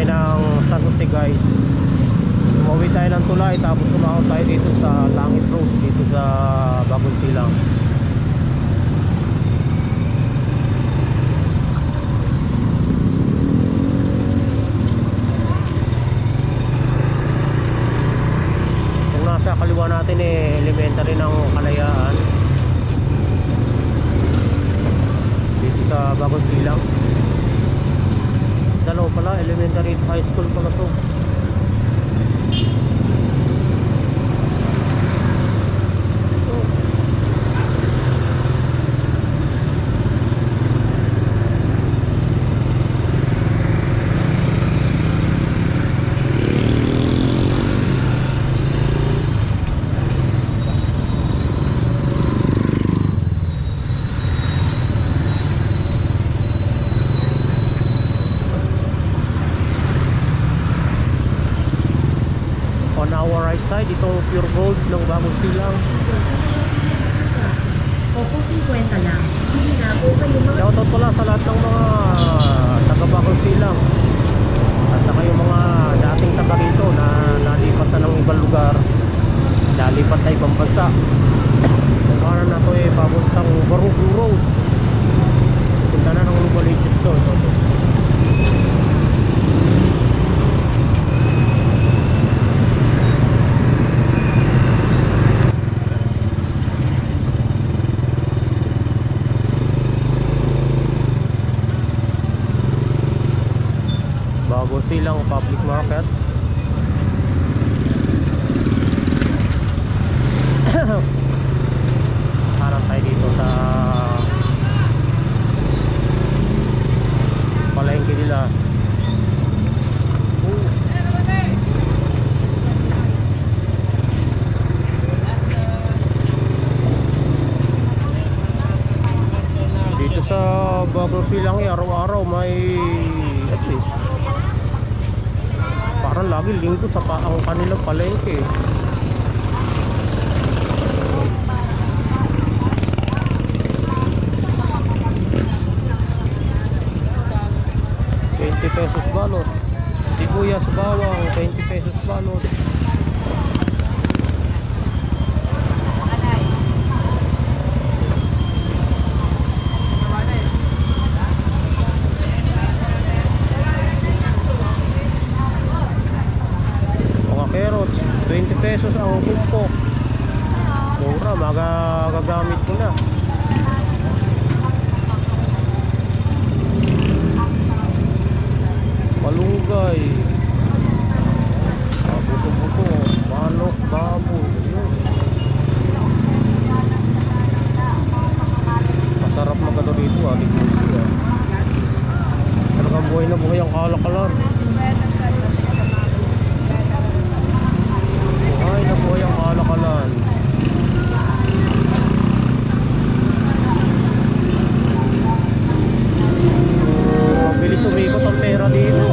tayo ng San Jose guys. Umuwi tayo ng Tulay tapos sumahod tayo dito sa Langit Road, dito sa Bagong Silang. Kung nasa kaliwa natin elementary ng Kalayaan, dito sa Bagong Silang. Dalaw pala, elementary high school pala to. On our right side, ito pure gold ng Bagong Silang. Opo, 50 lang. Hindi na po kayo mga... Shoutout pala sa lahat ng mga taga Bagong Silang at saka yung mga dating taga rito na nalipat na ng ibang lugar, nalipat na ibang bansa. Kung kanan na ito papuntang Barugo Road, punta na ng Lubaliches to. Bagong Silang Public Market. Harap tayo dito sa palengke nila. Dito sa Bagong Silang araw-araw may at least parang lagi linggo sa ang kanilang palengke. ₱20 balot, sibuyas bawang ₱20 balot. Carrots, ₱20 ang kumpok. Mura, magagamit ko na. Malunggay, buto-buto, manok, baboy. Masarap magano dito tignan mo. Talagang buhay na buhay ang kalakalan. Ay, naku, yung kalakalan. Mabilis umikot ang pera dito.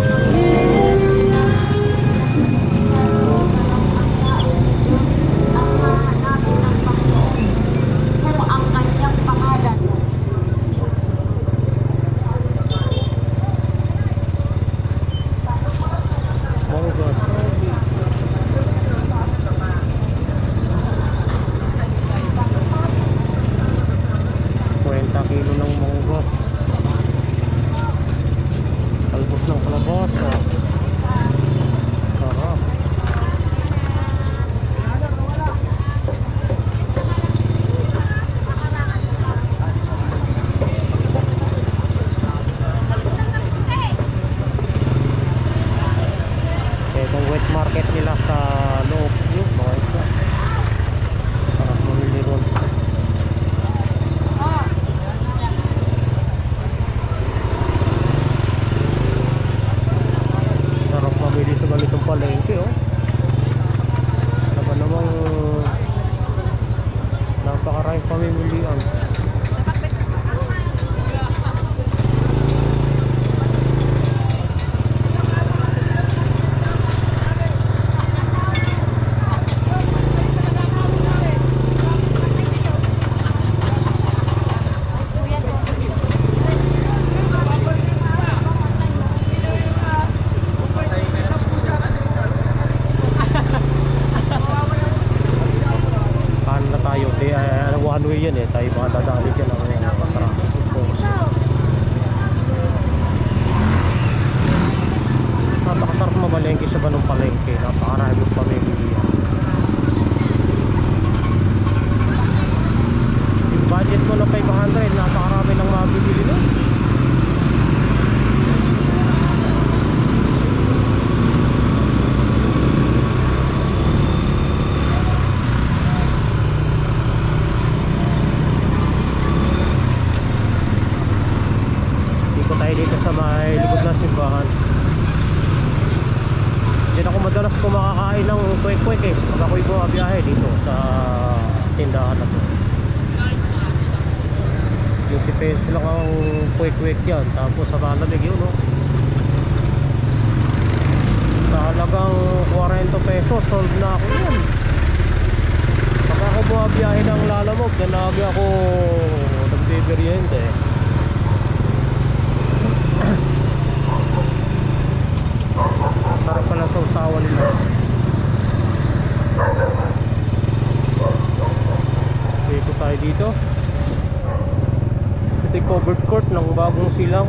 Ang kanyang pangalan. Oh God. 20 kilo ng munggo. Talbos ng kalabasa. Sarap. Itong wet market nila sa loob yung mga isla. Sarap mamili ron. dito sa may likod ng simbahan. Diyan ako madalas kumakakain ng kwek-kwek eh pag ako'y bumabiyahe dito sa tindahan na to. Yung si peso lang ang kwek-kwek yan, tapos sa malamig yun no. Sa halagang 40 pesos sold na ako yan. Pag ako bumabiyahe ng Lalamog, na lagi ako nagbibiryente eh. Sarap pa ng sausawan nila. Dito tayo dito. Ito yung covered court ng bagong silang.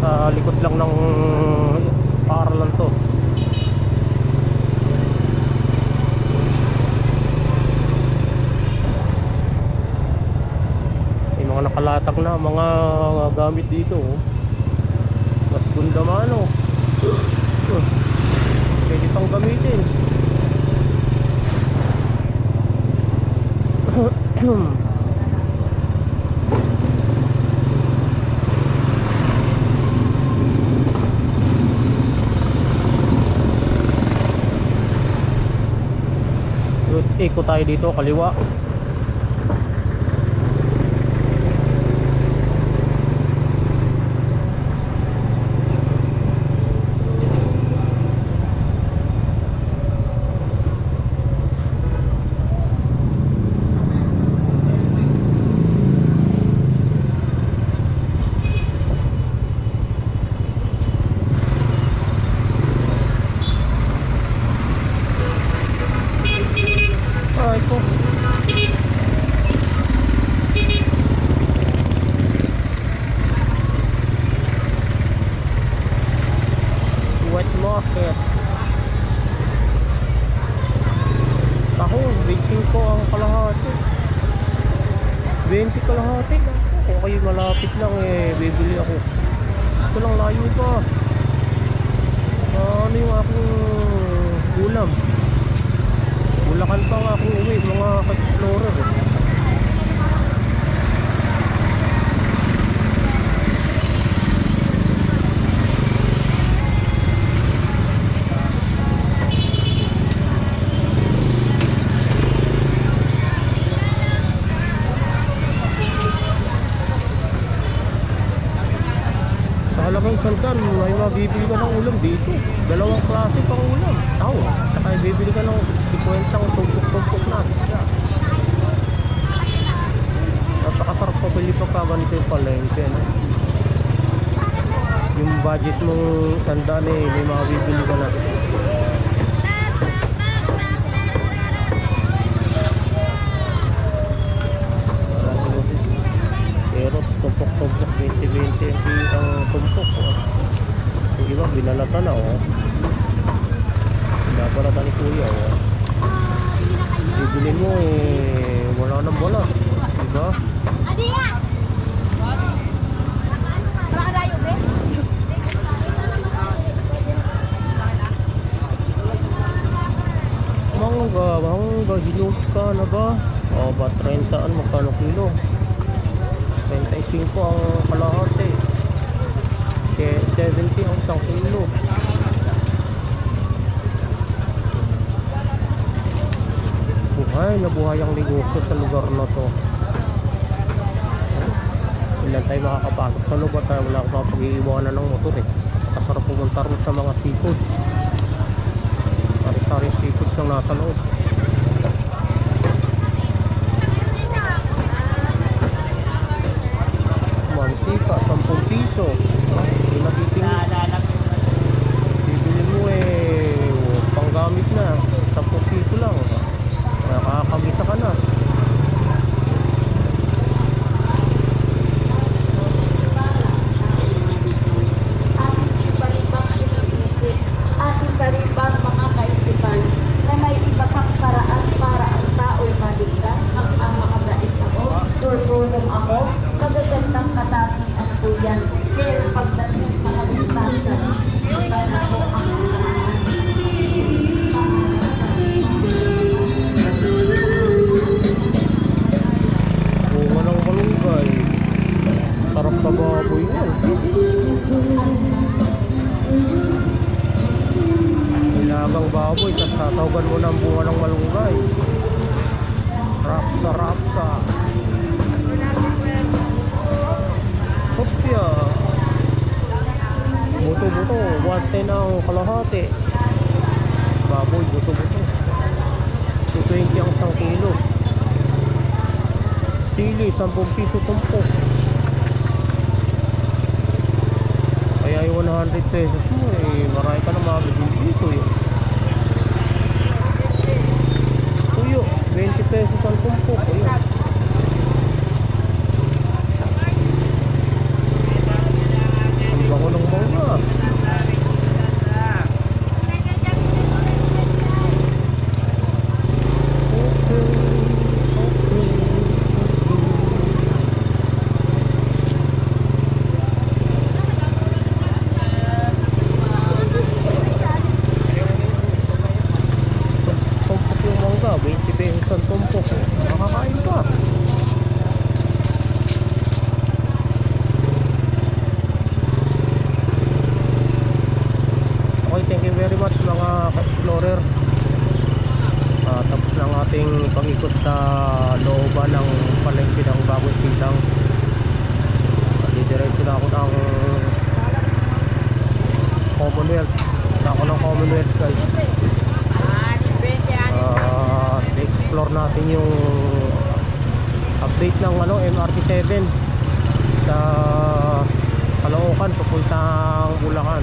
Sa likod lang ng paaralan to. May mga nakalatag na mga gamit dito oh. Mas gundamano. Pwede pang gamitin. Ikot tayo dito kaliwa. Wet market. Ako, 25 ang kalahati. 20 kalahati. Kung kayo malapit lang eh, bibili ako. Ito lang layo pa. Ano yung aking ulam? Bulacan pa nga akong uwi, mga ka-explorer eh. Halagang sandan, may mabibili ka ng ulam dito. Dalawang klase pang ulam. Saka bibili ka ng 50 tumpok-tumpok na. Napakasarap pa pili pagka ganito yung palengke. No? Yung budget mong sandan eh, may mabibili ka na. Pero tumpok-tumpok 20-20 ang tumpok yung iba binalata na binabalata ni kuya bibilin mo eh wala nang wala diba mangga hinog ka na ba ba 30 magkano kilo 35 ang kalahati 70 ang isang kilo. Buhay na buhay ang negosyo sa lugar na to. Ilan tayo makakapasok sa lugar tayo wala akong mapag-iiwanan ng motor eh. Kasarap pumunta rin sa mga seafoods. Sari-sari seafoods ang nasa loob. Mantika, 10 piso. Hindi nabitingin. Bibili mo eh, panggamit na. 10 piso lang. Nakakagisa ka na. Ating iba rin bang iniisip, ating iba rin bang mga kaisipan na may iba pang paraan para ang tao'y maligtas ang mga bait ako, tutulong ako, magagandang katapian ko yan. Pero pagdating sa kaligtasan, iba na po ang Bunga ng malunggay. Sarap sa baboy yan. baboy, tapos tatawgan mo ng bunga ng malunggay. Rapsa, rapsa. Kopya. Buto-buto, 110 ang kalahati. Baboy, buto-buto. 220 ang 1 kilo. Sili, 10 piso tumpok. Kaya yung 100 pesos mo marami ka na mabibili dito Tuyo, 20 pesos ang tumpok. Ayun. Ang bango ng mangga. Tumpok yung mangga, 20 pesos ang tumpok. Makakain ka. Okay, thank you very much mga ka-explorer. Tapos na ang ating pag-ikot sa looban ng palengke ng Bagong Silang. Didiretso na ako ng Commonwealth. Commonwealth guys. I-explore natin yung update ng MRT7 sa Caloocan papuntang Bulacan.